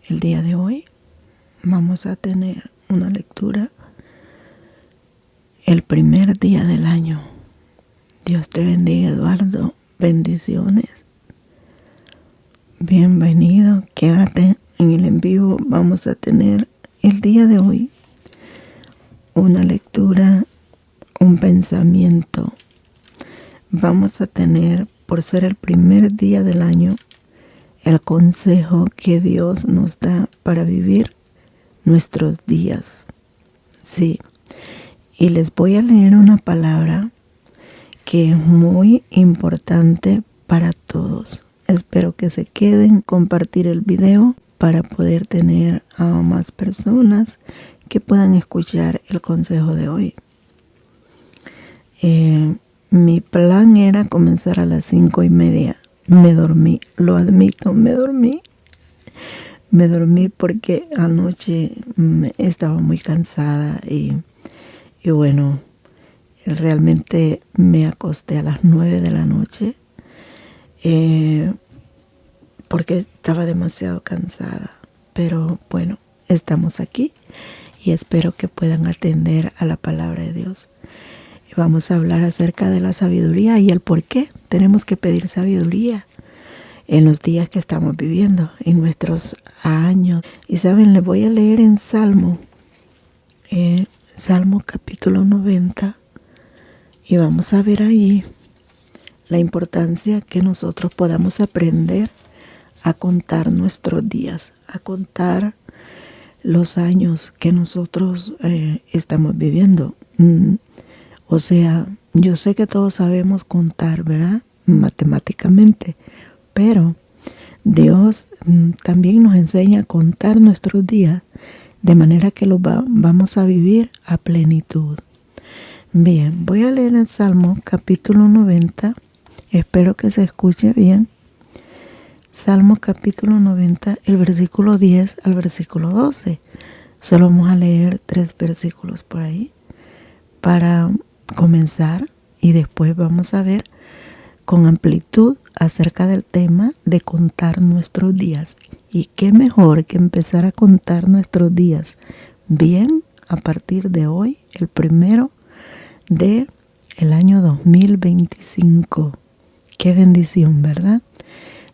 El día de hoy vamos a tener una lectura, el primer día del año. Dios te bendiga, Eduardo. Bendiciones. Bienvenido. Quédate en el en vivo. Vamos a tener el día de hoy una lectura, un pensamiento. Vamos a tener, por ser el primer día del año, el consejo que Dios nos da para vivir nuestros días. Sí. Y les voy a leer una palabra que es muy importante para todos. Espero que se queden, compartir el video para poder tener a más personas que puedan escuchar el consejo de hoy. Mi plan era comenzar a las 5:30. Me dormí, lo admito, me dormí. Me dormí porque anoche estaba muy cansada y bueno, realmente me acosté a las 9 de la noche porque estaba demasiado cansada. Pero bueno, estamos aquí y espero que puedan atender a la palabra de Dios. Vamos a hablar acerca de la sabiduría y el por qué tenemos que pedir sabiduría en los días que estamos viviendo, en nuestros años. Y saben, les voy a leer en Salmo capítulo 90, y vamos a ver ahí la importancia que nosotros podamos aprender a contar nuestros días, a contar los años que nosotros estamos viviendo. O sea, yo sé que todos sabemos contar, ¿verdad? Matemáticamente, pero Dios también nos enseña a contar nuestros días de manera que los vamos a vivir a plenitud. Bien, voy a leer el Salmo capítulo 90. Espero que se escuche bien. Salmo capítulo 90, el versículo 10 al versículo 12. Solo vamos a leer 3 versículos por ahí para comenzar y después vamos a ver con amplitud acerca del tema de contar nuestros días. Y qué mejor que empezar a contar nuestros días bien a partir de hoy, el primero de el año 2025. Qué bendición, ¿verdad?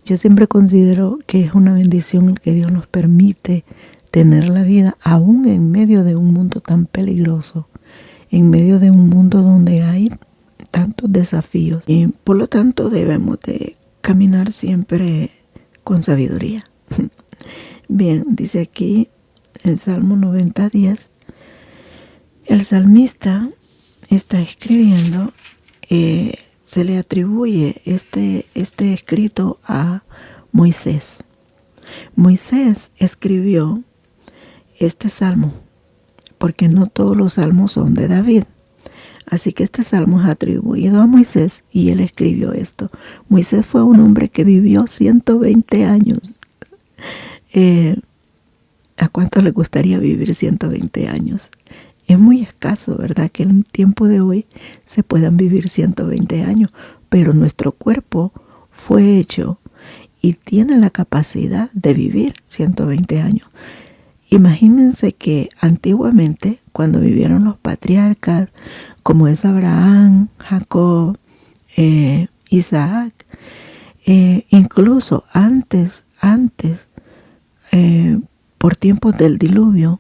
Yo siempre considero que es una bendición el que Dios nos permite tener la vida aún en medio de un mundo tan peligroso, en medio de un mundo donde hay tantos desafíos. Y por lo tanto debemos de caminar siempre con sabiduría. Bien, dice aquí en Salmo 90:10, el salmista está escribiendo, se le atribuye este escrito a Moisés. Moisés escribió este salmo porque no todos los salmos son de David. Así que este salmo es atribuido a Moisés y él escribió esto. Moisés fue un hombre que vivió 120 años. ¿A cuántos les gustaría vivir 120 años? Es muy escaso, ¿verdad? Que en el tiempo de hoy se puedan vivir 120 años, pero nuestro cuerpo fue hecho y tiene la capacidad de vivir 120 años. Imagínense que antiguamente, cuando vivieron los patriarcas, como es Abraham, Jacob, Isaac, incluso antes, por tiempos del diluvio,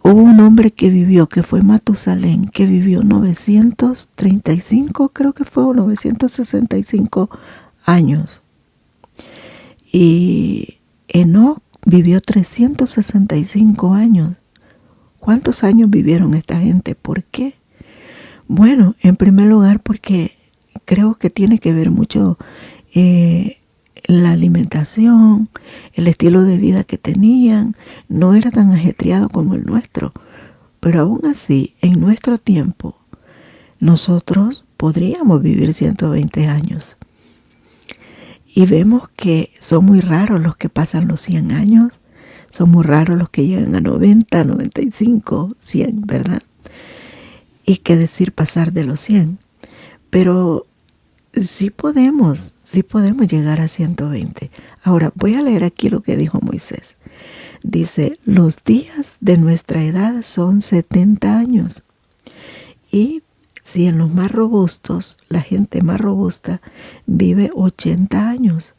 hubo un hombre que vivió, que fue Matusalén, que vivió 935, creo que fue, o 965 años. Y Enoc vivió 365 años. ¿Cuántos años vivieron esta gente? ¿Por qué? Bueno, en primer lugar porque creo que tiene que ver mucho la alimentación, el estilo de vida que tenían. No era tan ajetreado como el nuestro, pero aún así, en nuestro tiempo, nosotros podríamos vivir 120 años. Y vemos que son muy raros los que pasan los 100 años, son muy raros los que llegan a 90, 95, 100, ¿verdad? Y qué decir pasar de los 100. Pero sí podemos llegar a 120. Ahora voy a leer aquí lo que dijo Moisés. dice, los días de nuestra edad son 70 años. Y si en los más robustos, la gente más robusta vive 80 años,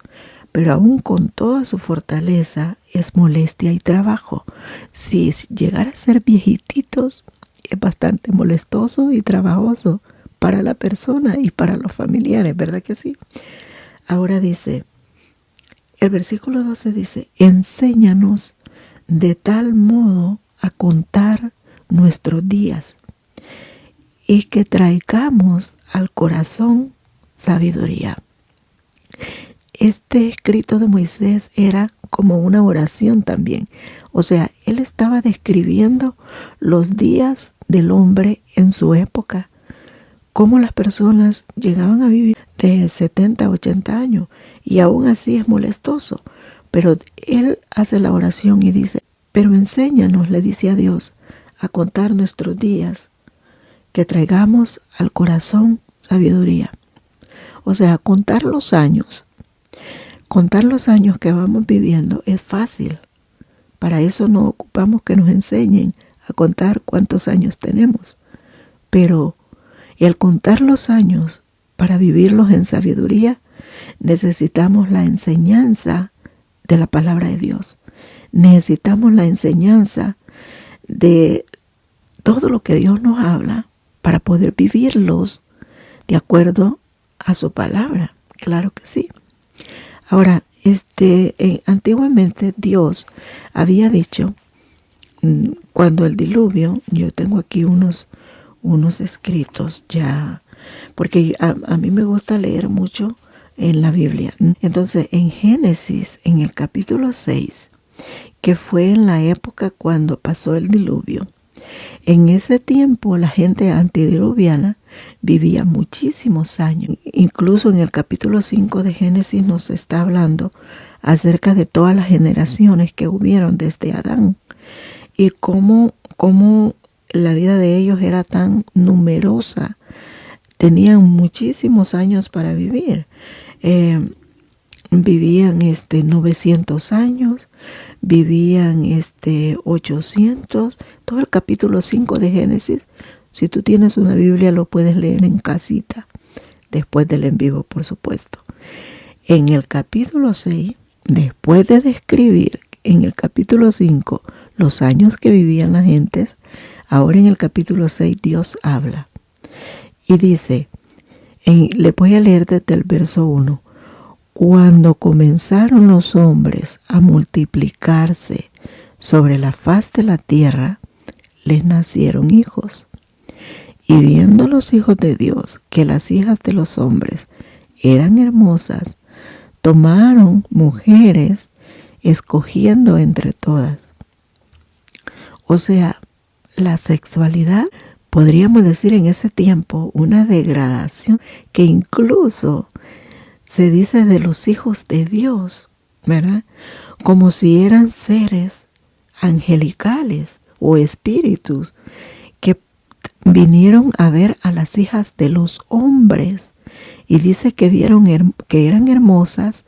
pero aún con toda su fortaleza es molestia y trabajo. Si llegara a ser viejititos, es bastante molestoso y trabajoso para la persona y para los familiares, ¿verdad que sí? Ahora dice, el versículo 12 dice, enséñanos de tal modo a contar nuestros días y que traigamos al corazón sabiduría. Este escrito de Moisés era como una oración también. O sea, él estaba describiendo los días del hombre en su época, cómo las personas llegaban a vivir de 70 a 80 años y aún así es molestoso. Pero él hace la oración y dice, pero enséñanos, le dice a Dios, a contar nuestros días, que traigamos al corazón sabiduría. O sea, contar los años que vamos viviendo es fácil. Para eso no ocupamos que nos enseñen a contar cuántos años tenemos. Pero el contar los años para vivirlos en sabiduría, necesitamos la enseñanza de la palabra de Dios. Necesitamos la enseñanza de todo lo que Dios nos habla para poder vivirlos de acuerdo a su palabra. Claro que sí. Ahora, antiguamente Dios había dicho, cuando el diluvio, yo tengo aquí unos escritos ya, porque a mí me gusta leer mucho en la Biblia. Entonces, en Génesis, en el capítulo 6, que fue en la época cuando pasó el diluvio, en ese tiempo la gente antediluviana vivía muchísimos años. Incluso en el capítulo 5 de Génesis nos está hablando acerca de todas las generaciones que hubieron desde Adán y cómo la vida de ellos era tan numerosa. Tenían muchísimos años para vivir. Vivían 900 años, vivían 800. Todo el capítulo 5 de Génesis, si tú tienes una Biblia, lo puedes leer en casita, después del en vivo, por supuesto. En el capítulo 6, después de describir en el capítulo 5 los años que vivían las gentes, ahora en el capítulo 6 Dios habla y dice, le voy a leer desde el verso 1, cuando comenzaron los hombres a multiplicarse sobre la faz de la tierra, les nacieron hijos. Y viendo los hijos de Dios que las hijas de los hombres eran hermosas, tomaron mujeres escogiendo entre todas. O sea, la sexualidad, podríamos decir en ese tiempo, una degradación que incluso se dice de los hijos de Dios, ¿verdad? Como si eran seres angelicales o espíritus que vinieron a ver a las hijas de los hombres y dice que vieron que eran hermosas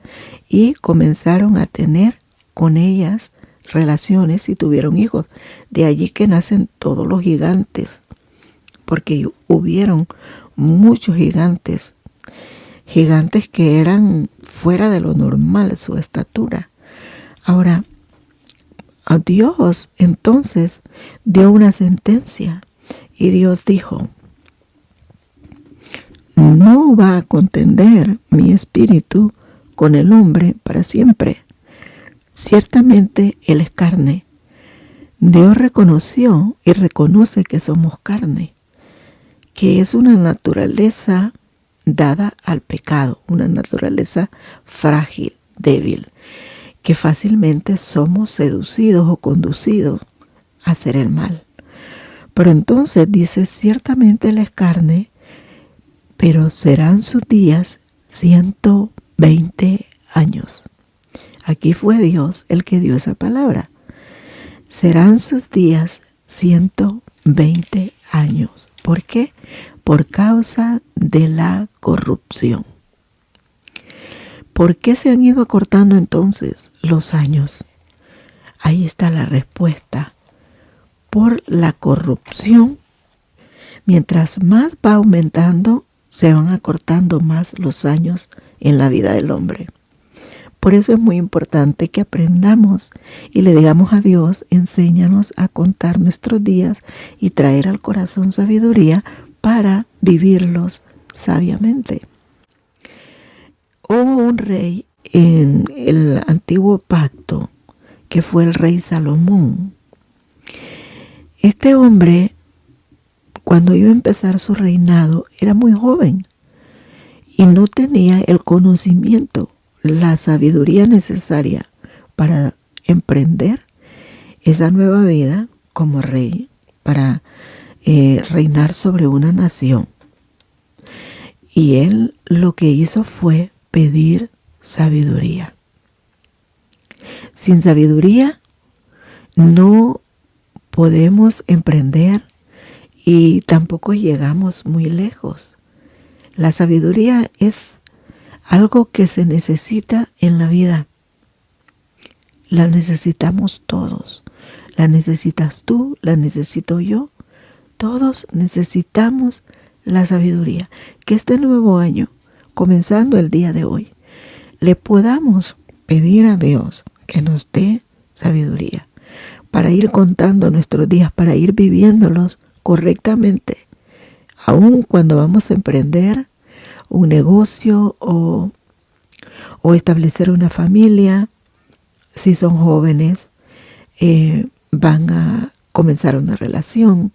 y comenzaron a tener con ellas relaciones y tuvieron hijos. De allí que nacen todos los gigantes, porque hubieron muchos gigantes que eran fuera de lo normal su estatura. Ahora, a Dios entonces dio una sentencia y Dios dijo, no va a contender mi espíritu con el hombre para siempre. Ciertamente él es carne. Dios reconoció y reconoce que somos carne, que es una naturaleza dada al pecado, una naturaleza frágil, débil, que fácilmente somos seducidos o conducidos a hacer el mal. Pero entonces dice, ciertamente él es carne, pero serán sus días 120 años. Aquí fue Dios el que dio esa palabra. Serán sus días 120 años. ¿Por qué? Por causa de la corrupción. ¿Por qué se han ido acortando entonces los años? Ahí está la respuesta. Por la corrupción, mientras más va aumentando, se van acortando más los años en la vida del hombre. Por eso es muy importante que aprendamos y le digamos a Dios, enséñanos a contar nuestros días y traer al corazón sabiduría para vivirlos sabiamente. Hubo un rey en el antiguo pacto que fue el rey Salomón. Este hombre, cuando iba a empezar su reinado, era muy joven y no tenía el conocimiento, la sabiduría necesaria para emprender esa nueva vida como rey, para reinar sobre una nación. Y él lo que hizo fue pedir sabiduría. Sin sabiduría no podemos emprender y tampoco llegamos muy lejos. La sabiduría es algo que se necesita en la vida. La necesitamos todos. La necesitas tú, la necesito yo. Todos necesitamos la sabiduría. Que este nuevo año, comenzando el día de hoy, le podamos pedir a Dios que nos dé sabiduría para ir contando nuestros días, para ir viviéndolos correctamente. Aun cuando vamos a emprender un negocio o establecer una familia, si son jóvenes, van a comenzar una relación.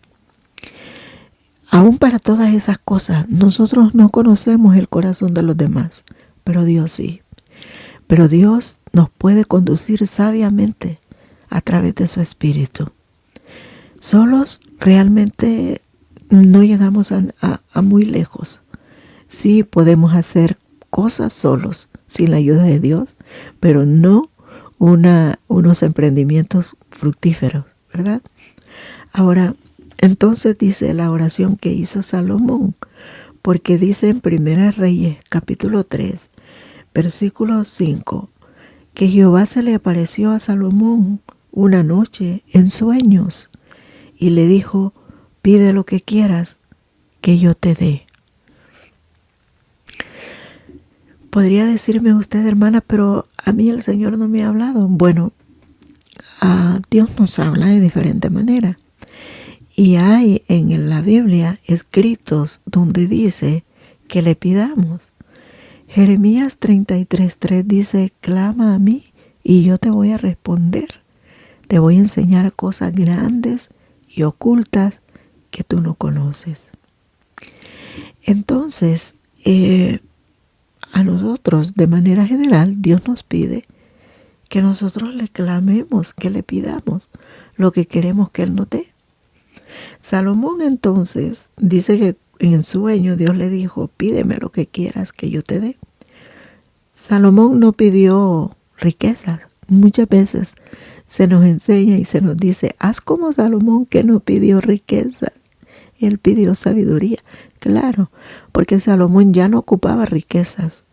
Aún para todas esas cosas, nosotros no conocemos el corazón de los demás, pero Dios sí. Pero Dios nos puede conducir sabiamente a través de su Espíritu. Solos realmente no llegamos a muy lejos. Sí podemos hacer cosas solos, sin la ayuda de Dios, pero no unos emprendimientos fructíferos, ¿verdad? Ahora, entonces dice la oración que hizo Salomón, porque dice en Primera Reyes, capítulo 3, versículo 5, que Jehová se le apareció a Salomón una noche en sueños y le dijo, pide lo que quieras que yo te dé. Podría decirme usted, hermana, pero a mí el Señor no me ha hablado. Bueno, Dios nos habla de diferente manera. Y hay en la Biblia escritos donde dice que le pidamos. Jeremías 33:3 dice, clama a mí y yo te voy a responder. Te voy a enseñar cosas grandes y ocultas que tú no conoces. Entonces, a nosotros, de manera general, Dios nos pide que nosotros le clamemos, que le pidamos lo que queremos que Él nos dé. Salomón entonces dice que en el sueño Dios le dijo, pídeme lo que quieras que yo te dé. Salomón no pidió riquezas. Muchas veces se nos enseña y se nos dice, haz como Salomón que no pidió riquezas. Él pidió sabiduría. Claro, porque Salomón ya no ocupaba riquezas.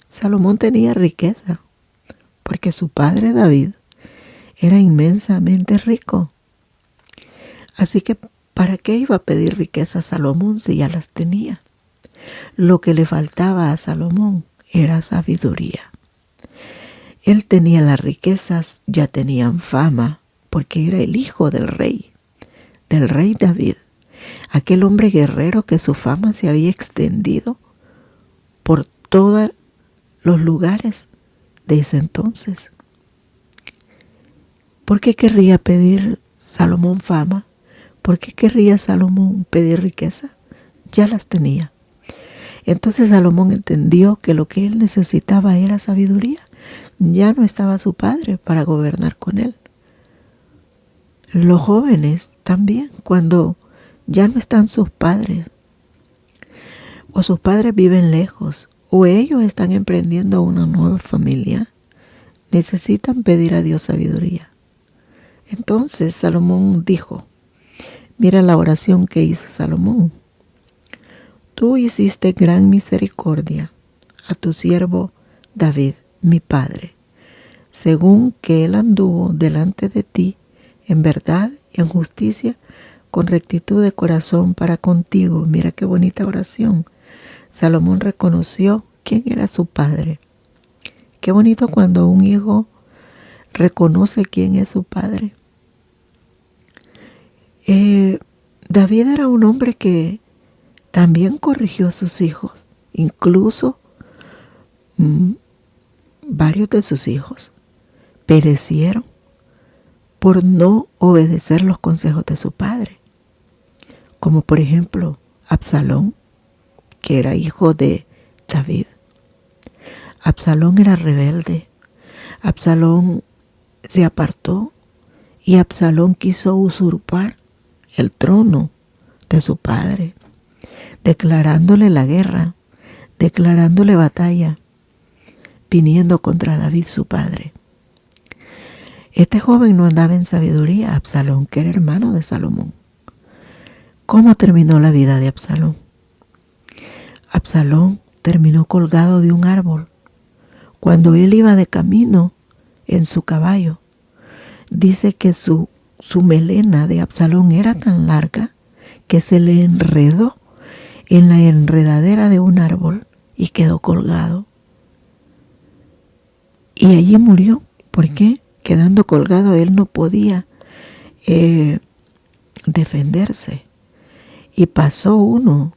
Salomón tenía riqueza, porque su padre David era inmensamente rico. Así que, ¿para qué iba a pedir riquezas Salomón si ya las tenía? Lo que le faltaba a Salomón era sabiduría. Él tenía las riquezas, ya tenían fama, porque era el hijo del rey David. Aquel hombre guerrero que su fama se había extendido por todos los lugares de ese entonces. ¿Por qué querría pedir Salomón fama? ¿Por qué querría Salomón pedir riqueza? Ya las tenía. Entonces Salomón entendió que lo que él necesitaba era sabiduría. Ya no estaba su padre para gobernar con él. Los jóvenes también, cuando ya no están sus padres, o sus padres viven lejos, o ellos están emprendiendo una nueva familia, necesitan pedir a Dios sabiduría. Entonces Salomón dijo, mira la oración que hizo Salomón. Tú hiciste gran misericordia a tu siervo David, mi padre, según que él anduvo delante de ti en verdad y en justicia, con rectitud de corazón para contigo. Mira qué bonita oración. Salomón reconoció quién era su padre. Qué bonito cuando un hijo reconoce quién es su padre. David era un hombre que también corrigió a sus hijos. Incluso varios de sus hijos perecieron por no obedecer los consejos de su padre. Como por ejemplo Absalón, que era hijo de David. Absalón era rebelde. Absalón se apartó y Absalón quiso usurpar el trono de su padre, declarándole la guerra, declarándole batalla, viniendo contra David su padre. Este joven no andaba en sabiduría, Absalón, que era hermano de Salomón. ¿Cómo terminó la vida de Absalón? Absalón terminó colgado de un árbol. Cuando él iba de camino en su caballo, dice que su melena de Absalón era tan larga que se le enredó en la enredadera de un árbol y quedó colgado. Y allí murió. ¿Por qué? Quedando colgado él no podía defenderse. Y pasó uno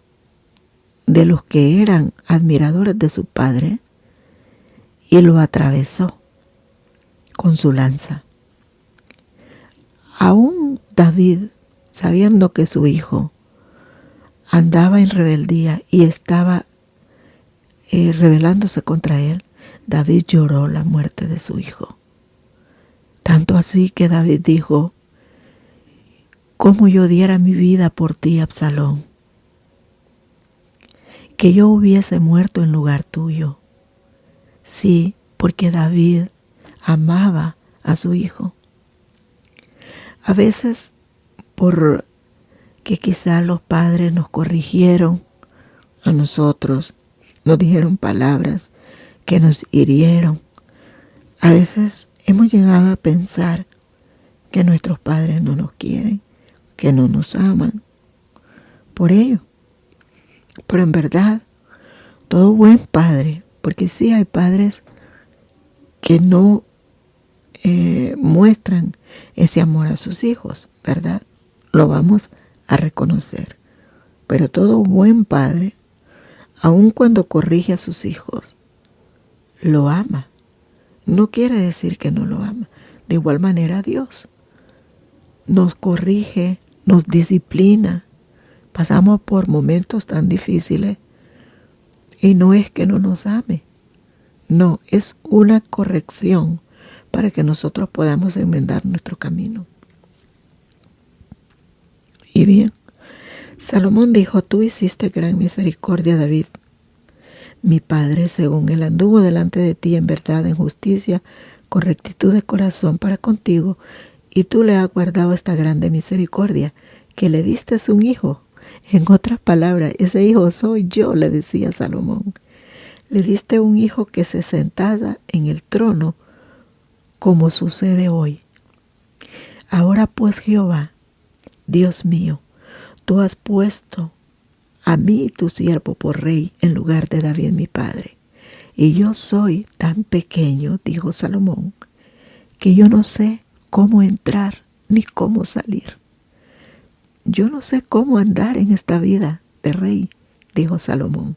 de los que eran admiradores de su padre y lo atravesó con su lanza. Aún David, sabiendo que su hijo andaba en rebeldía y estaba rebelándose contra él, David lloró la muerte de su hijo. Tanto así que David dijo: «¿Cómo yo diera mi vida por ti, Absalón? Que yo hubiese muerto en lugar tuyo». Sí, porque David amaba a su hijo. A veces, por que quizá los padres nos corrigieron a nosotros, nos dijeron palabras que nos hirieron, a veces hemos llegado a pensar que nuestros padres no nos quieren, que no nos aman por ello. Pero en verdad, todo buen padre, porque sí hay padres que no muestran ese amor a sus hijos, ¿verdad? Lo vamos a reconocer. Pero todo buen padre, aun cuando corrige a sus hijos, lo ama. No quiere decir que no lo ama. De igual manera Dios nos corrige, nos disciplina. Pasamos por momentos tan difíciles y no es que no nos ame. No, es una corrección para que nosotros podamos enmendar nuestro camino. Y bien, Salomón dijo: «Tú hiciste gran misericordia, David, mi padre, según él anduvo delante de ti en verdad, en justicia, con rectitud de corazón para contigo, y tú le has guardado esta grande misericordia, que le diste un hijo». En otras palabras, ese hijo soy yo, le decía Salomón. Le diste un hijo que se sentara en el trono, como sucede hoy. Ahora pues, Jehová, Dios mío, tú has puesto a mí, tu siervo, por rey en lugar de David mi padre. Y yo soy tan pequeño, dijo Salomón, que yo no sé cómo entrar ni cómo salir. Yo no sé cómo andar en esta vida de rey, dijo Salomón.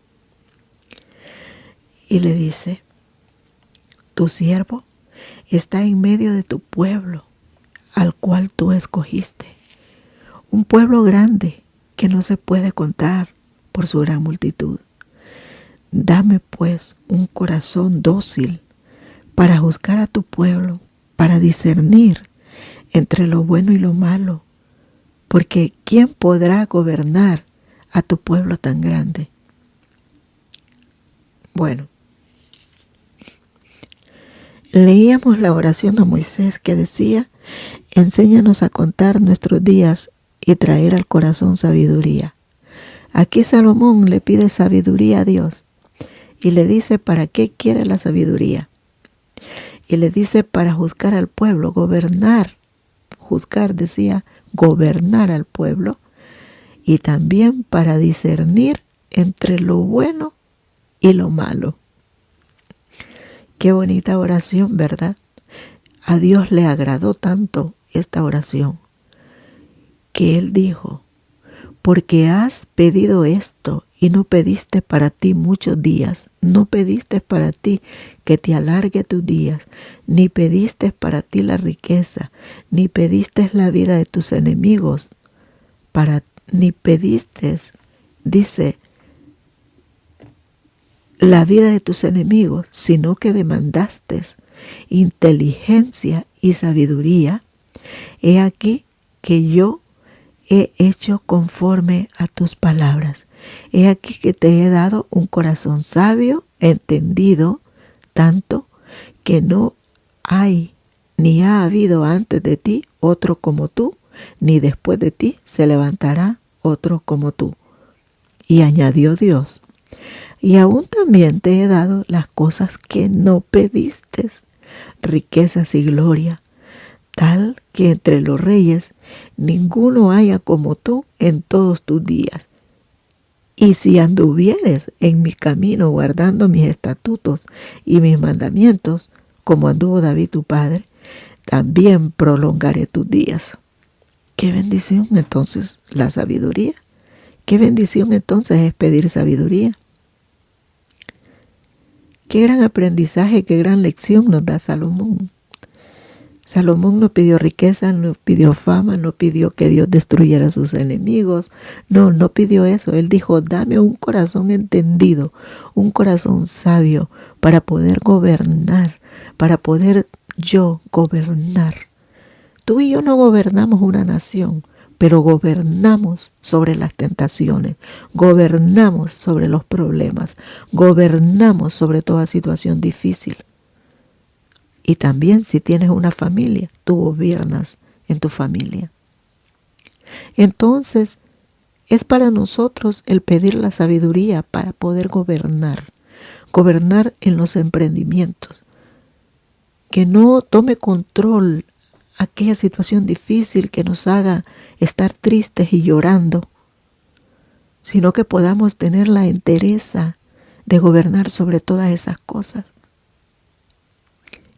Y le dice: «Tu siervo está en medio de tu pueblo, al cual tú escogiste, un pueblo grande que no se puede contar por su gran multitud. Dame pues un corazón dócil para juzgar a tu pueblo, para discernir entre lo bueno y lo malo, porque ¿quién podrá gobernar a tu pueblo tan grande?». Bueno, leíamos la oración de Moisés que decía: «Enséñanos a contar nuestros días y traer al corazón sabiduría». Aquí Salomón le pide sabiduría a Dios y le dice para qué quiere la sabiduría. Y le dice para juzgar al pueblo, gobernar. Juzgar decía gobernar al pueblo. Y también para discernir entre lo bueno y lo malo. Qué bonita oración, ¿verdad? A Dios le agradó tanto esta oración que Él dijo, porque has pedido esto y no pediste para ti muchos días, no pediste para ti que te alargue tus días, ni pediste para ti la riqueza, ni pediste la vida de tus enemigos, ni pediste, dice, la vida de tus enemigos, sino que demandaste inteligencia y sabiduría. He aquí que yo he hecho conforme a tus palabras. He aquí que te he dado un corazón sabio, entendido, tanto que no hay ni ha habido antes de ti otro como tú, ni después de ti se levantará otro como tú. Y añadió Dios, y aún también te he dado las cosas que no pediste, riquezas y gloria, tal que entre los reyes ninguno haya como tú en todos tus días. Y si anduvieres en mi camino guardando mis estatutos y mis mandamientos, como anduvo David tu padre, también prolongaré tus días. Qué bendición entonces la sabiduría. Qué bendición entonces es pedir sabiduría. Qué gran aprendizaje, qué gran lección nos da Salomón. Salomón no pidió riqueza, no pidió fama, no pidió que Dios destruyera a sus enemigos. No pidió eso. Él dijo, dame un corazón entendido, un corazón sabio para poder gobernar, para poder yo gobernar. Tú y yo no gobernamos una nación, pero gobernamos sobre las tentaciones, gobernamos sobre los problemas, gobernamos sobre toda situación difícil. Y también si tienes una familia, tú gobiernas en tu familia. Entonces, es para nosotros el pedir la sabiduría para poder gobernar en los emprendimientos. Que no tome control aquella situación difícil que nos haga estar tristes y llorando, sino que podamos tener la entereza de gobernar sobre todas esas cosas.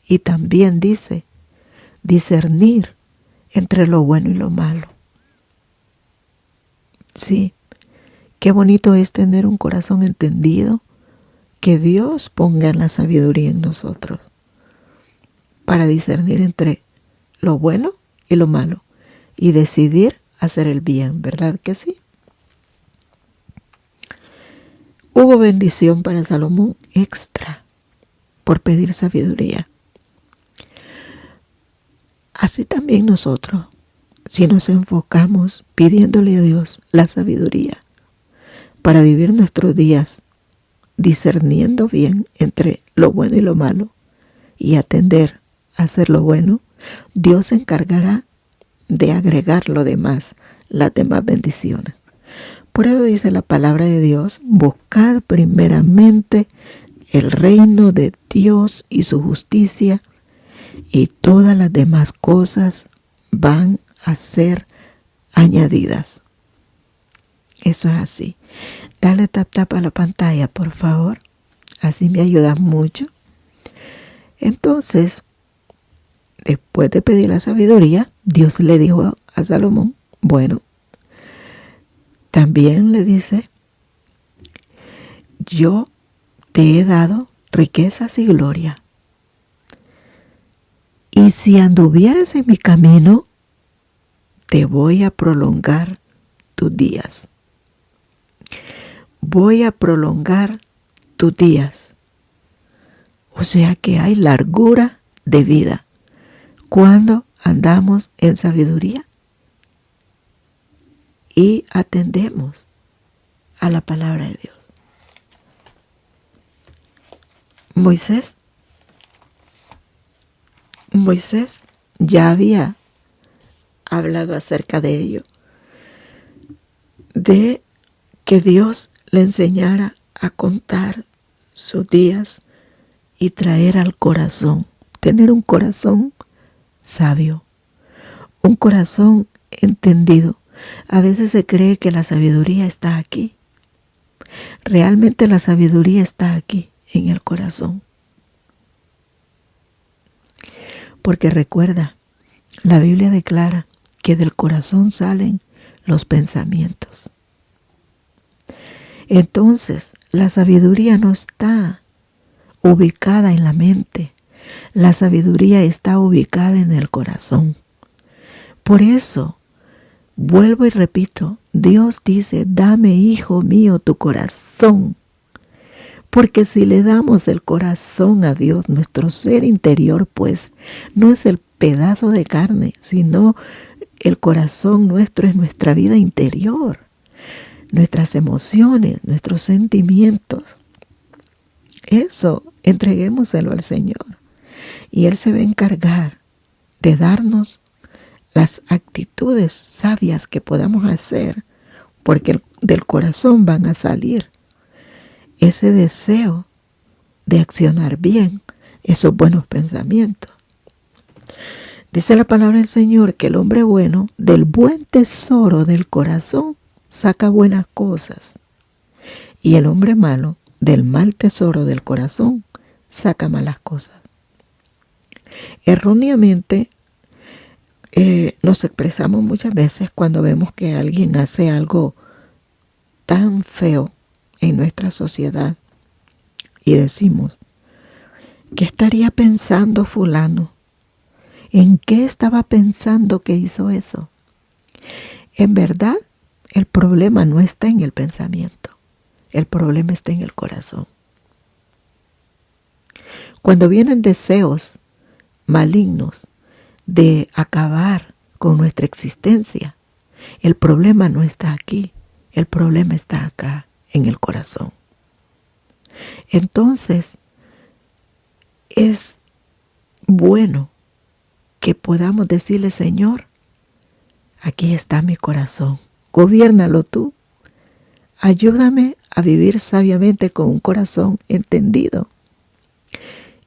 Y también dice, discernir entre lo bueno y lo malo. Sí, qué bonito es tener un corazón entendido, que Dios ponga la sabiduría en nosotros para discernir entre lo bueno y lo malo y decidir hacer el bien, ¿verdad que sí? Hubo bendición para Salomón extra por pedir sabiduría. Así también nosotros, si nos enfocamos pidiéndole a Dios la sabiduría para vivir nuestros días discerniendo bien entre lo bueno y lo malo y atender a hacer lo bueno, Dios se encargará de agregar lo demás, las demás bendiciones. Por eso dice la palabra de Dios, buscad primeramente el reino de Dios y su justicia, y todas las demás cosas van a ser añadidas. Eso es así. Dale tap a la pantalla, por favor. Así me ayuda mucho. Entonces, después de pedir la sabiduría, Dios le dijo a Salomón, bueno, también le dice, yo te he dado riquezas y gloria. Y si anduvieres en mi camino, te voy a prolongar tus días. Voy a prolongar tus días. O sea que hay largura de vida cuando andamos en sabiduría y atendemos a la palabra de Dios. Moisés ya había hablado acerca de ello, de que Dios le enseñara a contar sus días y traer al corazón tener un corazón sabio, un corazón entendido. A veces se cree que la sabiduría está aquí. Realmente la sabiduría está aquí, en el corazón. Porque recuerda, la Biblia declara que del corazón salen los pensamientos. Entonces, la sabiduría no está ubicada en la mente. La sabiduría está ubicada en el corazón. Por eso, vuelvo y repito, Dios dice, dame, hijo mío, tu corazón. Porque si le damos el corazón a Dios, nuestro ser interior, pues, no es el pedazo de carne, sino el corazón nuestro es nuestra vida interior, nuestras emociones, nuestros sentimientos. Eso, entreguémoselo al Señor. Y Él se va a encargar de darnos las actitudes sabias que podamos hacer, porque del corazón van a salir ese deseo de accionar bien, esos buenos pensamientos. Dice la palabra del Señor que el hombre bueno del buen tesoro del corazón saca buenas cosas, y el hombre malo del mal tesoro del corazón saca malas cosas. Erróneamente nos expresamos muchas veces cuando vemos que alguien hace algo tan feo en nuestra sociedad y decimos, ¿qué estaría pensando fulano? ¿En qué estaba pensando que hizo eso? En verdad, el problema no está en el pensamiento, el problema está en el corazón. Cuando vienen deseos malignos de acabar con nuestra existencia, el problema no está aquí, el problema está acá, en el corazón. Entonces, es bueno que podamos decirle, Señor, aquí está mi corazón, gobiérnalo tú, ayúdame a vivir sabiamente con un corazón entendido.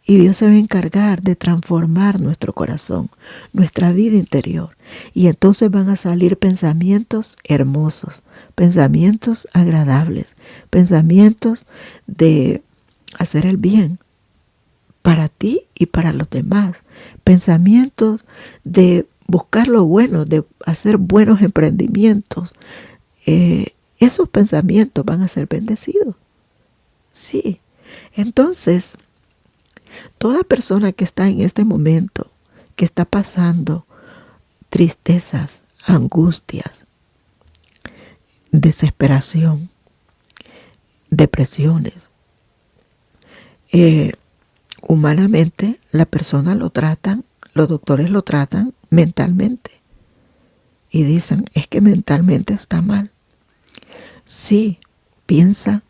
Y Dios se va a encargar de transformar nuestro corazón, nuestra vida interior. Y entonces van a salir pensamientos hermosos, pensamientos agradables, pensamientos de hacer el bien para ti y para los demás, pensamientos de buscar lo bueno, de hacer buenos emprendimientos. Esos pensamientos van a ser bendecidos. Sí, entonces, toda persona que está en este momento, que está pasando tristezas, angustias, desesperación, depresiones, humanamente la persona lo tratan, los doctores lo tratan mentalmente y dicen, es que mentalmente está mal. Sí, piensa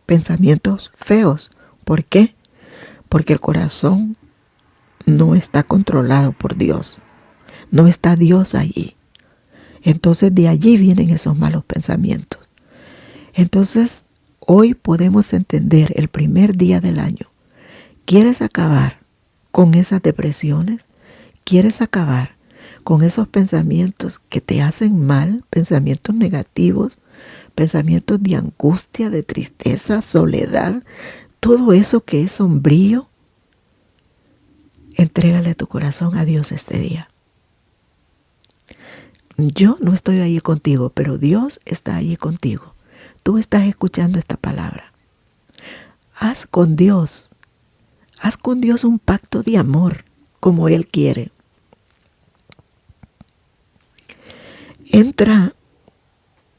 pensamientos feos. ¿Por qué? Porque el corazón no está controlado por Dios. No está Dios allí. Entonces de allí vienen esos malos pensamientos. Entonces hoy podemos entender el primer día del año. ¿Quieres acabar con esas depresiones? ¿Quieres acabar con esos pensamientos que te hacen mal? Pensamientos negativos, pensamientos de angustia, de tristeza, soledad, todo eso que es sombrío. Entrégale tu corazón a Dios este día. Yo no estoy allí contigo, pero Dios está allí contigo. Tú estás escuchando esta palabra. Haz con Dios un pacto de amor como Él quiere. Entra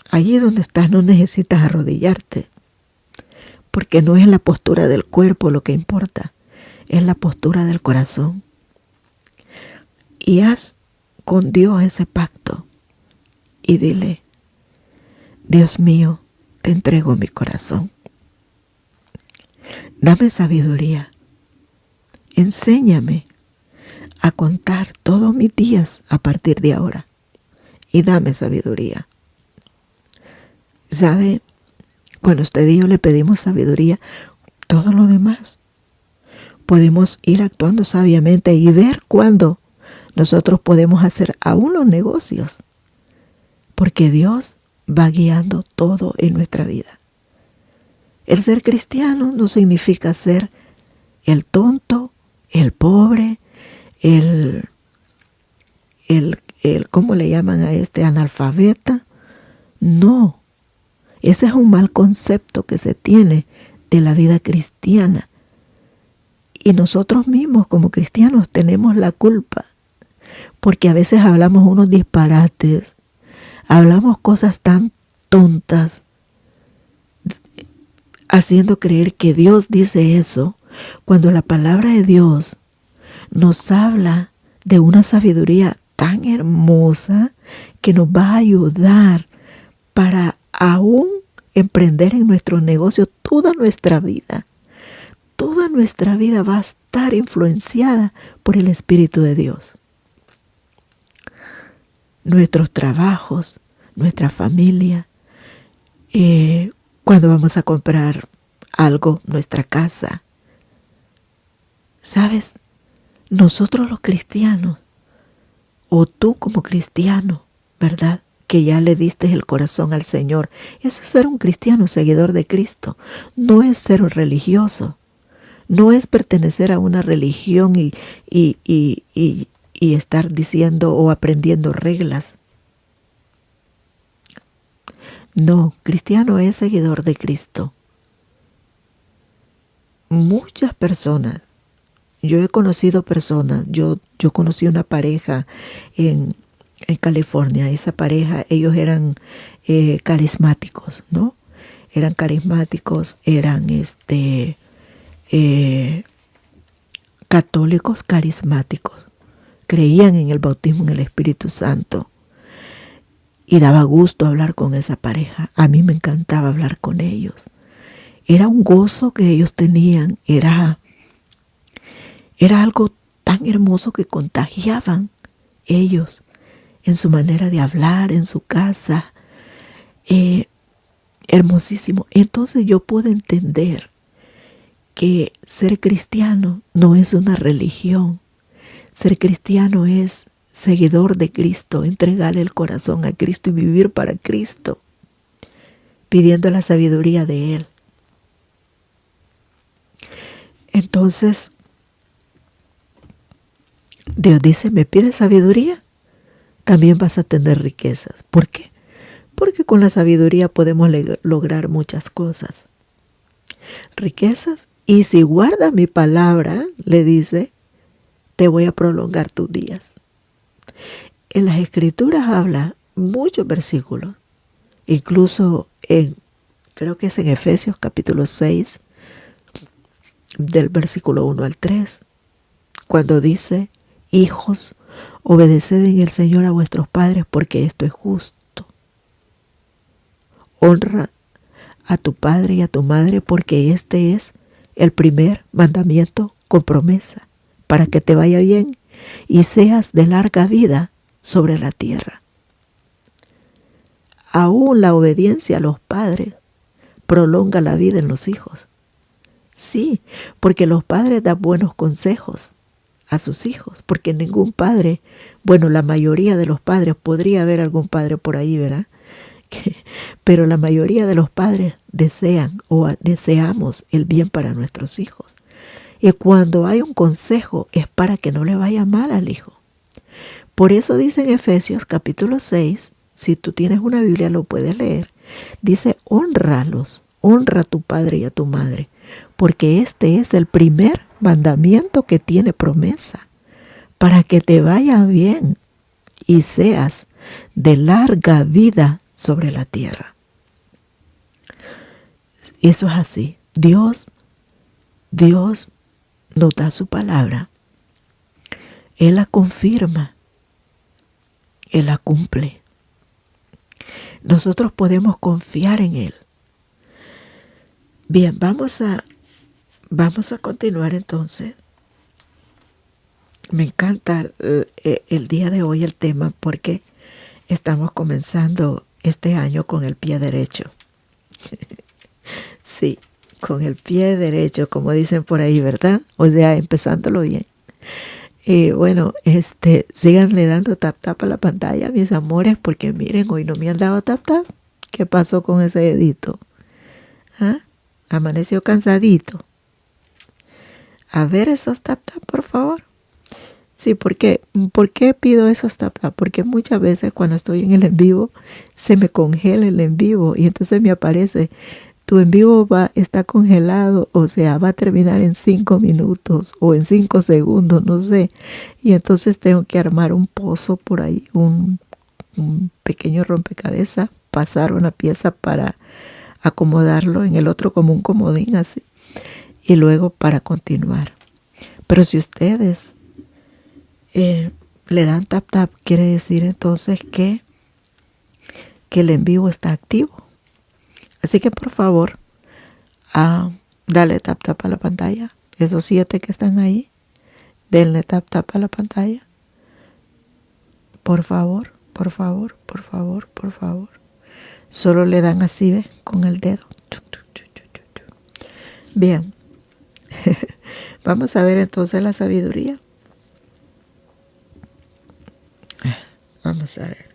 allí donde estás, no necesitas arrodillarte, porque no es la postura del cuerpo lo que importa, es la postura del corazón. Y haz con Dios ese pacto y dile, Dios mío, te entrego mi corazón. Dame sabiduría. Enséñame a contar todos mis días a partir de ahora y dame sabiduría. ¿Sabe? Cuando usted y yo le pedimos sabiduría, todo lo demás podemos ir actuando sabiamente y ver cuándo nosotros podemos hacer aún los negocios, porque Dios va guiando todo en nuestra vida. El ser cristiano no significa ser el tonto, el pobre, ¿cómo le llaman a este? Analfabeta. No, ese es un mal concepto que se tiene de la vida cristiana. Y nosotros mismos como cristianos tenemos la culpa, porque a veces hablamos unos disparates, hablamos cosas tan tontas, haciendo creer que Dios dice eso, cuando la palabra de Dios nos habla de una sabiduría tan hermosa que nos va a ayudar para aún emprender en nuestro negocio toda nuestra vida. Toda nuestra vida va a estar influenciada por el Espíritu de Dios. Nuestros trabajos, nuestra familia, cuando vamos a comprar algo, nuestra casa. ¿Sabes? Nosotros los cristianos, o tú como cristiano, ¿verdad? Que ya le diste el corazón al Señor. Eso es ser un cristiano seguidor de Cristo. No es ser un religioso. No es pertenecer a una religión y estar diciendo o aprendiendo reglas. No, cristiano es seguidor de Cristo. Muchas personas, yo he conocido personas, yo conocí una pareja en California. Esa pareja, ellos eran carismáticos, ¿no? Eran carismáticos, eran católicos carismáticos. Creían en el bautismo en el Espíritu Santo. Y daba gusto hablar con esa pareja. A mí me encantaba hablar con ellos. Era un gozo que ellos tenían. Era algo tan hermoso que contagiaban ellos en su manera de hablar, en su casa. Hermosísimo. Entonces yo puedo entender que ser cristiano no es una religión. Ser cristiano es seguidor de Cristo, entregarle el corazón a Cristo y vivir para Cristo, pidiendo la sabiduría de Él. Entonces, Dios dice, ¿me pides sabiduría? También vas a tener riquezas. ¿Por qué? Porque con la sabiduría podemos lograr muchas cosas. Riquezas. Y si guardas mi palabra, le dice, te voy a prolongar tus días. En las Escrituras habla muchos versículos. Incluso creo que es en Efesios capítulo 6, del versículo 1 al 3, cuando dice, hijos, obedeced en el Señor a vuestros padres porque esto es justo. Honra a tu padre y a tu madre porque este es el primer mandamiento con promesa, para que te vaya bien y seas de larga vida sobre la tierra. Aún la obediencia a los padres prolonga la vida en los hijos. Sí, porque los padres dan buenos consejos a sus hijos, porque ningún padre, bueno, la mayoría de los padres, podría haber algún padre por ahí, ¿verdad? Pero la mayoría de los padres desean o deseamos el bien para nuestros hijos. Y cuando hay un consejo es para que no le vaya mal al hijo. Por eso dice en Efesios capítulo 6, si tú tienes una Biblia lo puedes leer, dice hónralos, honra a tu padre y a tu madre, porque este es el primer mandamiento que tiene promesa, para que te vaya bien y seas de larga vida sobre la tierra. Eso es así. Dios nos da su palabra. Él la confirma. Él la cumple. Nosotros podemos confiar en Él. Bien, vamos a continuar entonces. Me encanta el día de hoy el tema porque estamos comenzando este año con el pie derecho. Sí, con el pie derecho, como dicen por ahí, ¿verdad? O sea, empezándolo bien. Y bueno, síganle dando tap tap a la pantalla, mis amores, porque miren, hoy no me han dado tap tap. ¿Qué pasó con ese dedito? ¿Ah? Amaneció cansadito. A ver esos tap tap, por favor. Sí, ¿por qué pido esos tap tap? Porque muchas veces cuando estoy en el en vivo, se me congela el en vivo y entonces me aparece, tu en vivo está congelado, o sea, va a terminar en 5 minutos o en 5 segundos, no sé. Y entonces tengo que armar un pozo por ahí, un pequeño rompecabezas, pasar una pieza para acomodarlo en el otro como un comodín así. Y luego para continuar. Pero si ustedes le dan tap tap, quiere decir entonces que el en vivo está activo. Así que por favor, dale tap tap a la pantalla. Esos 7 que están ahí, denle tap tap a la pantalla. Por favor, por favor, por favor, por favor. Solo le dan así, ¿ves? Con el dedo. Bien. Vamos a ver entonces la sabiduría. Vamos a ver.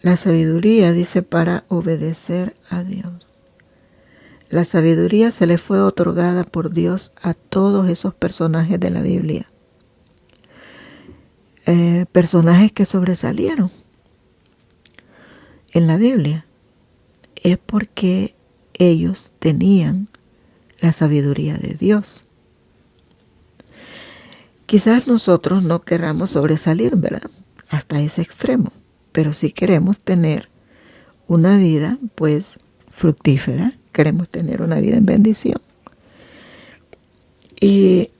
La sabiduría dice para obedecer a Dios. La sabiduría se le fue otorgada por Dios a todos esos personajes de la Biblia. Personajes que sobresalieron en la Biblia. Es porque ellos tenían la sabiduría de Dios. Quizás nosotros no queramos sobresalir, ¿verdad? Hasta ese extremo. Pero sí queremos tener una vida, pues, fructífera. Queremos tener una vida en bendición. Y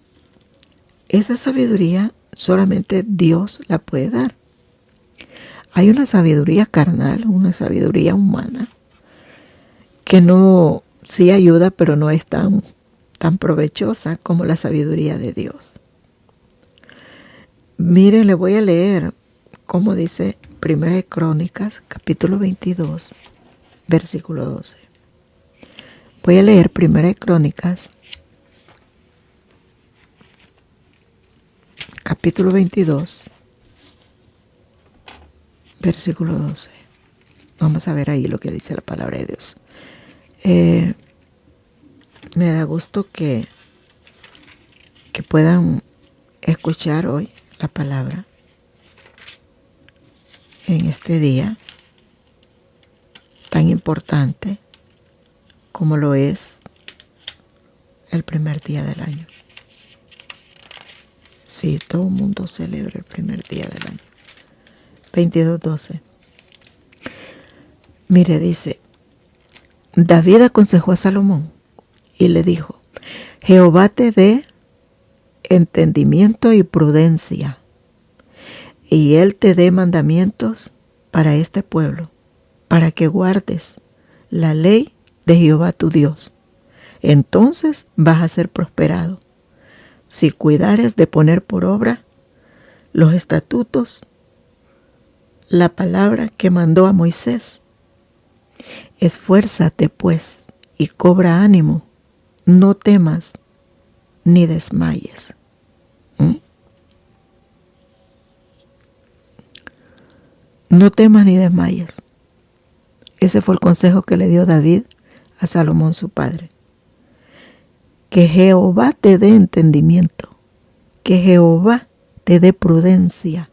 esa sabiduría solamente Dios la puede dar. Hay una sabiduría carnal, una sabiduría humana, que no, sí ayuda, pero no es tan provechosa como la sabiduría de Dios. Miren, le voy a leer como dice Primera de Crónicas, capítulo 22, versículo 12. Voy a leer Primera de Crónicas, capítulo 22, versículo 12. Vamos a ver ahí lo que dice la palabra de Dios. Me da gusto que puedan escuchar hoy la palabra en este día tan importante como lo es el primer día del año. Sí, todo el mundo celebra el primer día del año. 22:12. Mire, dice, David aconsejó a Salomón y le dijo, Jehová te dé entendimiento y prudencia, y él te dé mandamientos para este pueblo, para que guardes la ley de Jehová tu Dios. Entonces vas a ser prosperado, si cuidares de poner por obra los estatutos, la palabra que mandó a Moisés. Esfuérzate pues y cobra ánimo, no temas ni desmayes. No temas ni desmayes. Ese fue el consejo que le dio David a Salomón su padre. Que Jehová te dé entendimiento, que Jehová te dé prudencia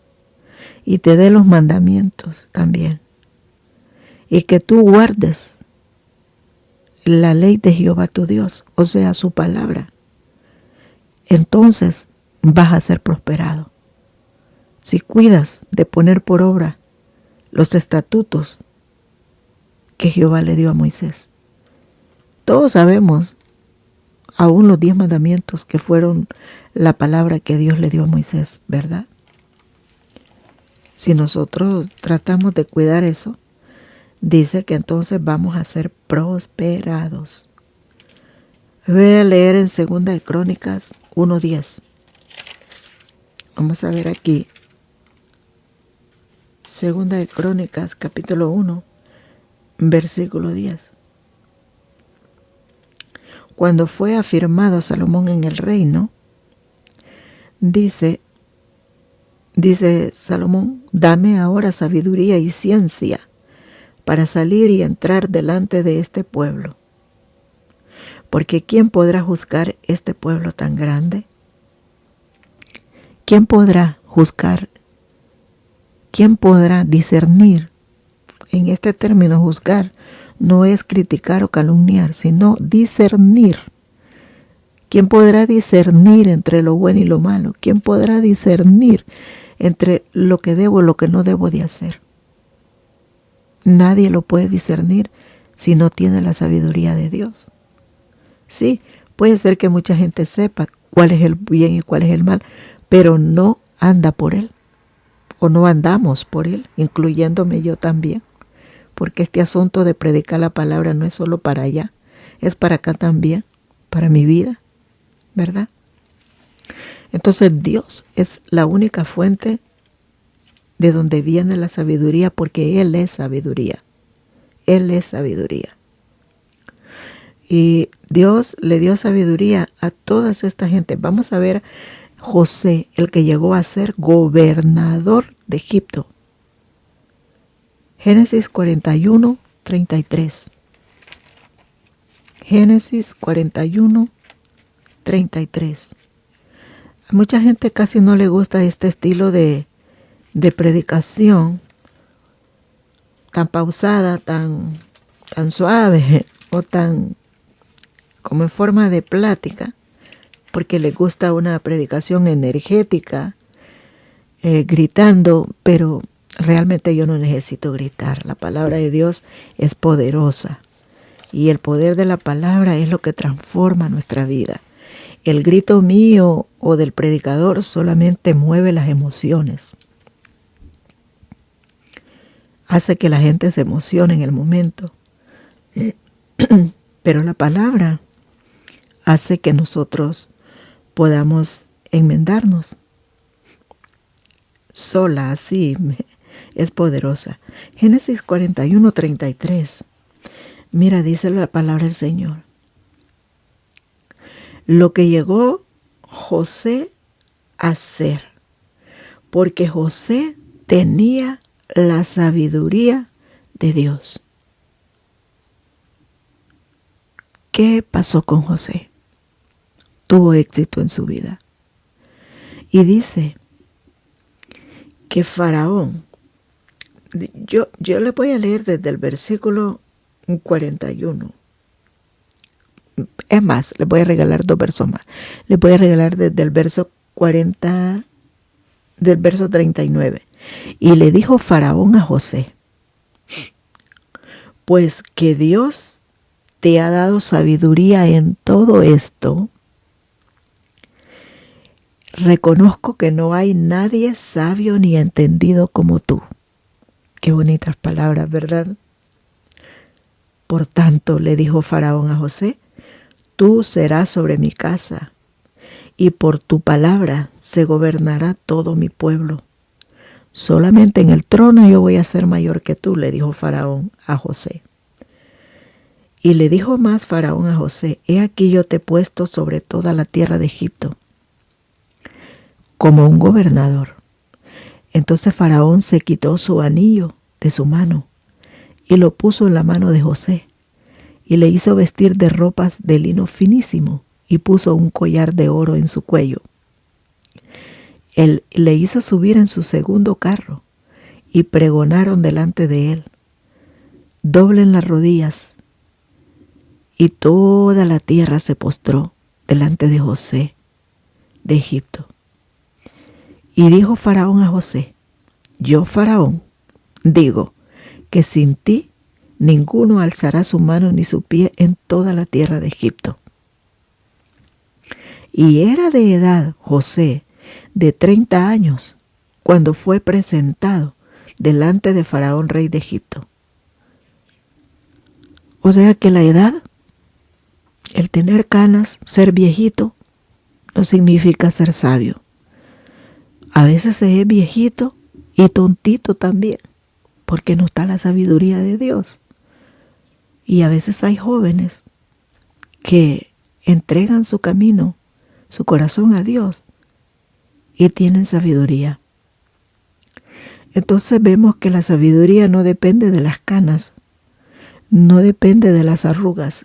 y te dé los mandamientos también. Y que tú guardes la ley de Jehová tu Dios, o sea, su palabra. Entonces vas a ser prosperado. Si cuidas de poner por obra los estatutos que Jehová le dio a Moisés. Todos sabemos aún los 10 mandamientos que fueron la palabra que Dios le dio a Moisés, ¿verdad? Si nosotros tratamos de cuidar eso, dice que entonces vamos a ser prosperados. Voy a leer en 2 de Crónicas 1:10. Vamos a ver aquí. 2 de Crónicas, capítulo 1, versículo 10. cuando fue afirmado Salomón en el reino, dice Salomón, dame ahora sabiduría y ciencia para salir y entrar delante de este pueblo. Porque ¿quién podrá juzgar este pueblo tan grande? ¿Quién podrá juzgar? ¿Quién podrá discernir? En este término, juzgar no es criticar o calumniar, sino discernir. ¿Quién podrá discernir entre lo bueno y lo malo? ¿Quién podrá discernir entre lo que debo y lo que no debo de hacer? Nadie lo puede discernir si no tiene la sabiduría de Dios. Sí, puede ser que mucha gente sepa cuál es el bien y cuál es el mal, pero no anda por él, o no andamos por él, incluyéndome yo también, porque este asunto de predicar la palabra no es solo para allá, es para acá también, para mi vida, ¿verdad? Entonces Dios es la única fuente de donde viene la sabiduría, porque Él es sabiduría. Él es sabiduría. Y Dios le dio sabiduría a todas esta gente. Vamos a ver José, el que llegó a ser gobernador de Egipto. Génesis 41, 33. Génesis 41, 33. A mucha gente casi no le gusta este estilo de predicación tan pausada, tan suave o tan como en forma de plática, porque le gusta una predicación energética, gritando, pero realmente yo no necesito gritar. La palabra de Dios es poderosa y el poder de la palabra es lo que transforma nuestra vida. El grito mío o del predicador solamente mueve las emociones. Hace que la gente se emocione en el momento. Pero la palabra hace que nosotros podamos enmendarnos. Sola, así, es poderosa. Génesis 41, 33. Mira, dice la palabra del Señor. Lo que llegó José a hacer, porque José tenía la sabiduría de Dios. ¿Qué pasó con José? Tuvo éxito en su vida. Y dice que Faraón, yo le voy a leer desde el versículo 41. Es más, le voy a regalar 2 versos más. Le voy a regalar desde el verso 40, del verso 39. Y le dijo Faraón a José, pues que Dios te ha dado sabiduría en todo esto, reconozco que no hay nadie sabio ni entendido como tú. Qué bonitas palabras, ¿verdad? Por tanto, le dijo Faraón a José, tú serás sobre mi casa, y por tu palabra se gobernará todo mi pueblo. Solamente en el trono yo voy a ser mayor que tú, le dijo Faraón a José. Y le dijo más Faraón a José, he aquí yo te he puesto sobre toda la tierra de Egipto, como un gobernador. Entonces Faraón se quitó su anillo de su mano y lo puso en la mano de José, y le hizo vestir de ropas de lino finísimo, y puso un collar de oro en su cuello. Él le hizo subir en su segundo carro, y pregonaron delante de él, doblen las rodillas. Y toda la tierra se postró delante de José de Egipto. Y dijo Faraón a José, yo Faraón digo que sin ti ninguno alzará su mano ni su pie en toda la tierra de Egipto. Y era de edad José de 30 años cuando fue presentado delante de Faraón, rey de Egipto. O sea que la edad, el tener canas, ser viejito, no significa ser sabio. A veces se es viejito y tontito también, porque no está la sabiduría de Dios. Y a veces hay jóvenes que entregan su camino, su corazón a Dios y tienen sabiduría. Entonces vemos que la sabiduría no depende de las canas, no depende de las arrugas,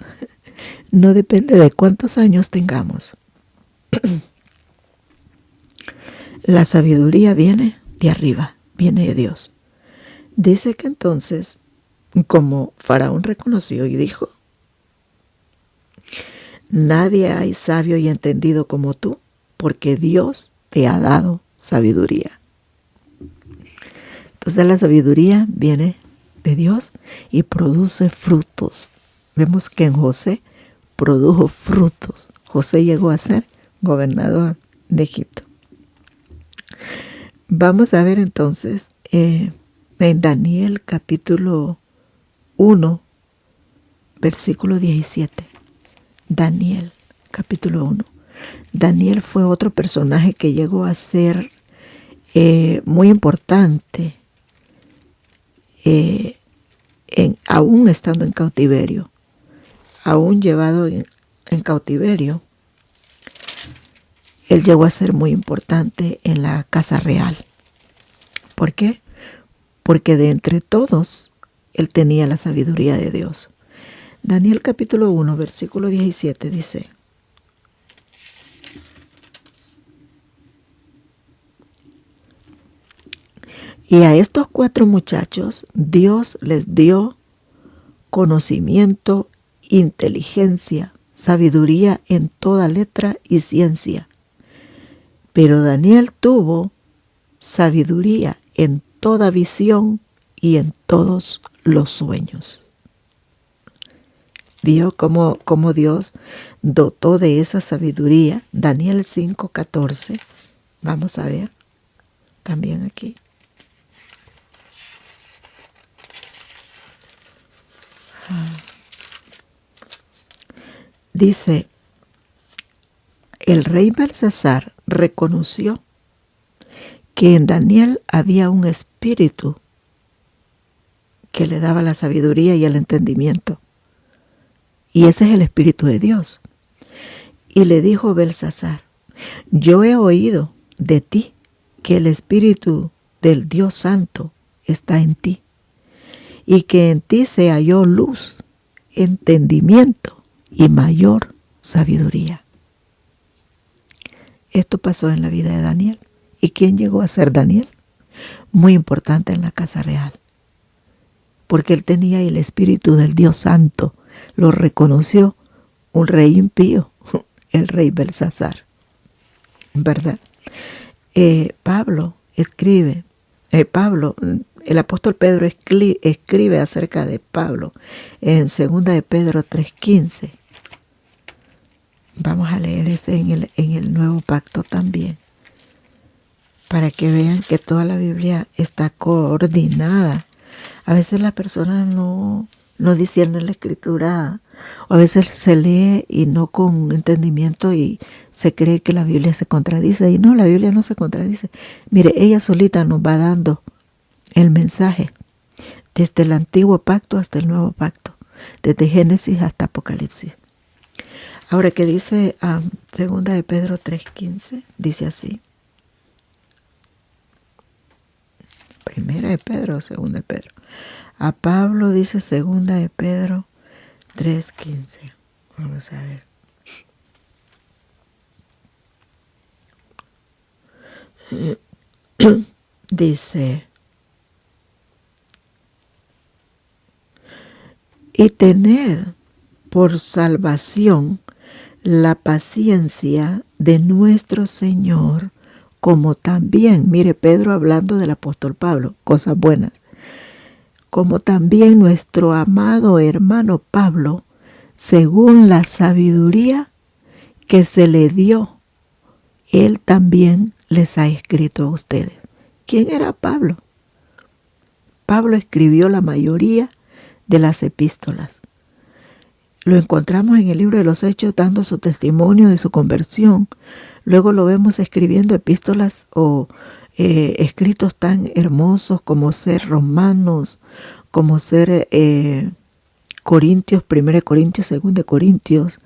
no depende de cuántos años tengamos. La sabiduría viene de arriba, viene de Dios. Dice que entonces, como Faraón reconoció y dijo, nadie hay sabio y entendido como tú, porque Dios te ha dado sabiduría. Entonces la sabiduría viene de Dios y produce frutos. Vemos que en José produjo frutos. José llegó a ser gobernador de Egipto. Vamos a ver entonces en Daniel capítulo 1, versículo 17. Daniel capítulo 1. Daniel fue otro personaje que llegó a ser muy importante aún estando en cautiverio, aún llevado en cautiverio. Él llegó a ser muy importante en la casa real. ¿Por qué? Porque de entre todos, él tenía la sabiduría de Dios. Daniel capítulo 1, versículo 17 dice: y a estos 4 muchachos Dios les dio conocimiento, inteligencia, sabiduría en toda letra y ciencia. Pero Daniel tuvo sabiduría en toda visión y en todos los sueños. Vio cómo Dios dotó de esa sabiduría. Daniel 5:14. Vamos a ver también aquí. Dice, el rey Belsasar reconoció que en Daniel había un espíritu que le daba la sabiduría y el entendimiento. Y ese es el Espíritu de Dios. Y le dijo Belsasar, yo he oído de ti que el Espíritu del Dios Santo está en ti, y que en ti se halló luz, entendimiento y mayor sabiduría. Esto pasó en la vida de Daniel. ¿Y quién llegó a ser Daniel? Muy importante en la casa real, porque él tenía el Espíritu del Dios Santo. Lo reconoció un rey impío, el rey Belsasar, ¿verdad? Pablo escribe, el apóstol Pedro escribe acerca de Pablo en 2 de Pedro 3:15. Vamos a leer ese en el Nuevo Pacto también, para que vean que toda la Biblia está coordinada. A veces las personas no disciernen la Escritura, o a veces se lee y no con entendimiento y se cree que la Biblia se contradice. Y no, la Biblia no se contradice. Mire, ella solita nos va dando el mensaje desde el Antiguo Pacto hasta el Nuevo Pacto, desde Génesis hasta Apocalipsis. Ahora, ¿qué dice 2 de Pedro 3:15? Dice así. Primera de Pedro o segunda de Pedro. A Pablo dice 2 de Pedro 3:15. Vamos a ver. Dice, y tened por salvación la paciencia de nuestro Señor, como también, mire, Pedro hablando del apóstol Pablo, cosas buenas, como también nuestro amado hermano Pablo, según la sabiduría que se le dio, él también les ha escrito a ustedes. ¿Quién era Pablo? Pablo escribió la mayoría de las epístolas. Lo encontramos en el libro de los Hechos dando su testimonio de su conversión. Luego lo vemos escribiendo epístolas o escritos tan hermosos como ser Romanos, como ser Corintios, 1 Corintios, 2 Corintios,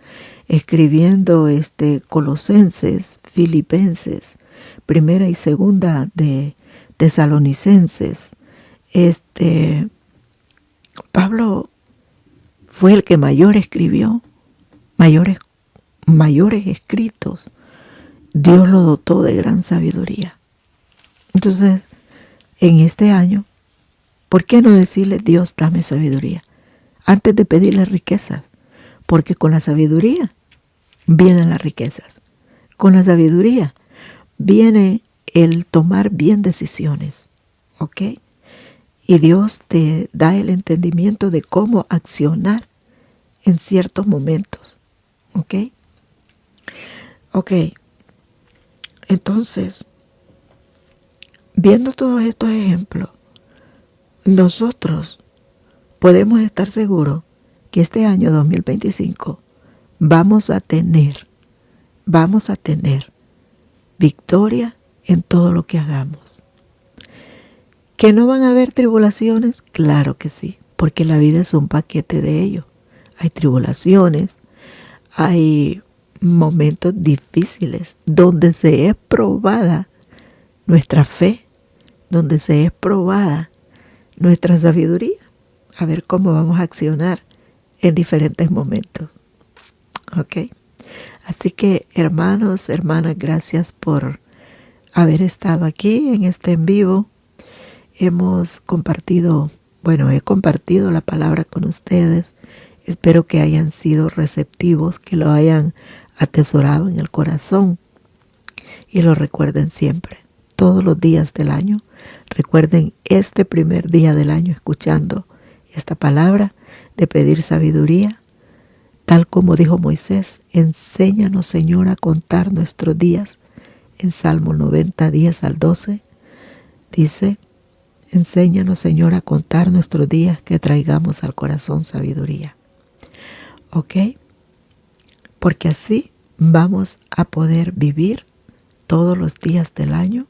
escribiendo Colosenses, Filipenses, 1 y 2 de Tesalonicenses. Pablo fue el que mayor escribió, mayores escritos. Dios lo dotó de gran sabiduría. Entonces, en este año, ¿por qué no decirle, Dios, dame sabiduría? Antes de pedirle riquezas, porque con la sabiduría vienen las riquezas. Con la sabiduría viene el tomar bien decisiones, ¿ok? Y Dios te da el entendimiento de cómo accionar en ciertos momentos, ¿ok? Ok, entonces, viendo todos estos ejemplos, nosotros podemos estar seguros que este año 2025 vamos a tener victoria en todo lo que hagamos. ¿Que no van a haber tribulaciones? Claro que sí, porque la vida es un paquete de ello. Hay tribulaciones, hay momentos difíciles donde se es probada nuestra fe, donde se es probada nuestra sabiduría, a ver cómo vamos a accionar en diferentes momentos. ¿Ok? Así que, hermanos, hermanas, gracias por haber estado aquí en este en vivo. He compartido la palabra con ustedes. Espero que hayan sido receptivos, que lo hayan atesorado en el corazón y lo recuerden siempre, todos los días del año. Recuerden este primer día del año escuchando esta palabra de pedir sabiduría, tal como dijo Moisés, enséñanos, Señor, a contar nuestros días. En Salmo 90, 10 al 12, dice, enséñanos, Señor, a contar nuestros días, que traigamos al corazón sabiduría. ¿Ok? Porque así vamos a poder vivir todos los días del año,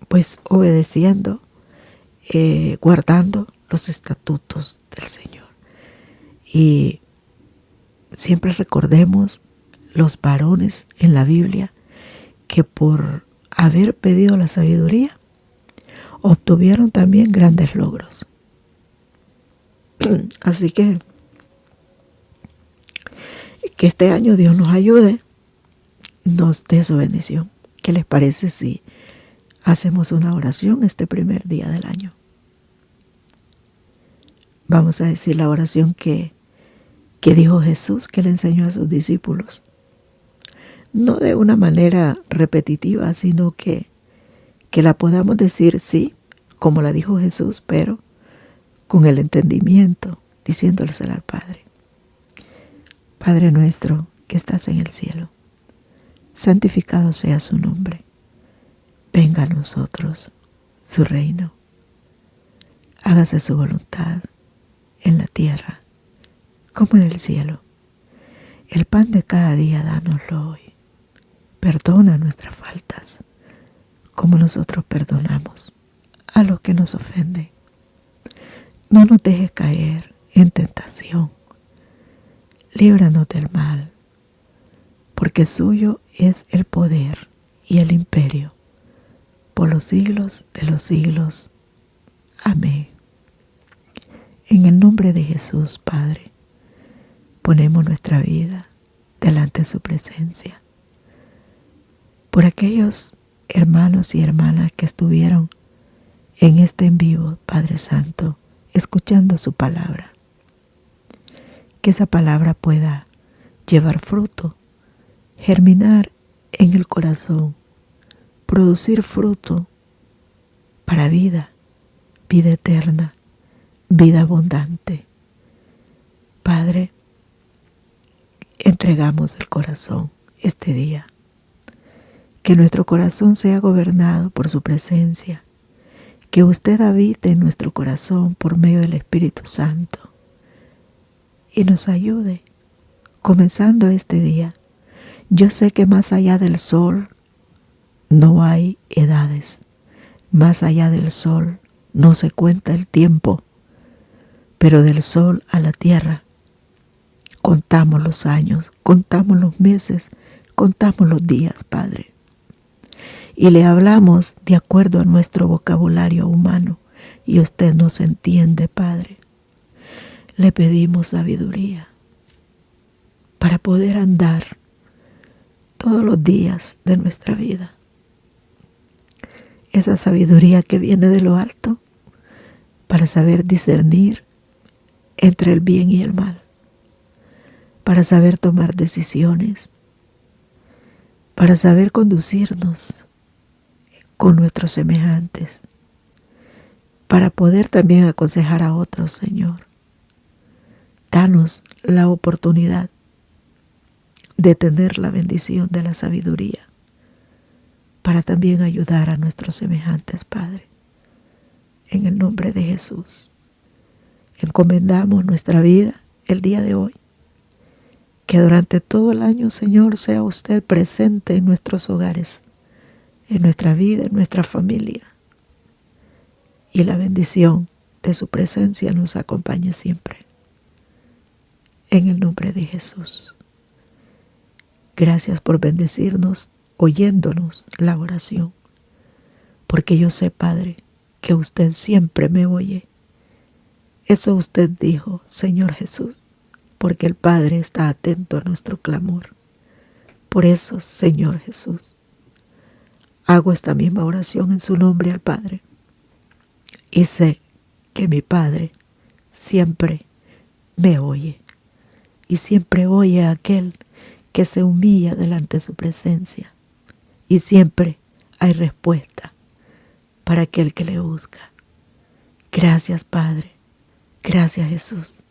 pues obedeciendo, guardando los estatutos del Señor. Y siempre recordemos los varones en la Biblia que por haber pedido la sabiduría obtuvieron también grandes logros. Así que este año Dios nos ayude, nos dé su bendición. ¿Qué les parece si hacemos una oración este primer día del año? Vamos a decir la oración que dijo Jesús, que le enseñó a sus discípulos. No de una manera repetitiva, sino que la podamos decir, sí, como la dijo Jesús, pero con el entendimiento, diciéndolesela al Padre. Padre nuestro que estás en el cielo, santificado sea su nombre. Venga a nosotros su reino. Hágase su voluntad en la tierra como en el cielo. El pan de cada día dánoslo hoy. Perdona nuestras faltas, como nosotros perdonamos a los que nos ofenden. No nos dejes caer en tentación. Líbranos del mal, porque suyo es el poder y el imperio, por los siglos de los siglos. Amén. En el nombre de Jesús, Padre, ponemos nuestra vida delante de su presencia. Por aquellos hermanos y hermanas que estuvieron en este en vivo, Padre Santo, escuchando su palabra. Que esa palabra pueda llevar fruto, germinar en el corazón, producir fruto para vida, vida eterna, vida abundante. Padre, entregamos el corazón este día. Que nuestro corazón sea gobernado por su presencia. Que usted habite en nuestro corazón por medio del Espíritu Santo. Y nos ayude, comenzando este día. Yo sé que más allá del sol no hay edades. Más allá del sol no se cuenta el tiempo. pero del sol a la tierra contamos los años, contamos los meses, contamos los días, Padre. Y le hablamos de acuerdo a nuestro vocabulario humano y usted nos entiende, Padre. Le pedimos sabiduría para poder andar todos los días de nuestra vida. Esa sabiduría que viene de lo alto para saber discernir entre el bien y el mal, para saber tomar decisiones, para saber conducirnos con nuestros semejantes, para poder también aconsejar a otros, Señor. Danos la oportunidad de tener la bendición de la sabiduría para también ayudar a nuestros semejantes, Padre. En el nombre de Jesús, encomendamos nuestra vida el día de hoy. Que durante todo el año, Señor, sea usted presente en nuestros hogares, en nuestra vida, en nuestra familia. Y la bendición de su presencia nos acompañe siempre. En el nombre de Jesús. Gracias por bendecirnos, oyéndonos la oración. Porque yo sé, Padre, que usted siempre me oye. Eso usted dijo, Señor Jesús, porque el Padre está atento a nuestro clamor. Por eso, Señor Jesús, hago esta misma oración en su nombre al Padre. Y sé que mi Padre siempre me oye. Y siempre oye a aquel que se humilla delante de su presencia. Y siempre hay respuesta para aquel que le busca. Gracias, Padre. Gracias, Jesús.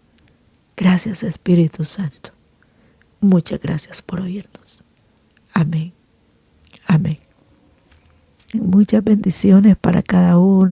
Gracias, Espíritu Santo. Muchas gracias por oírnos. Amén. Amén. Muchas bendiciones para cada uno.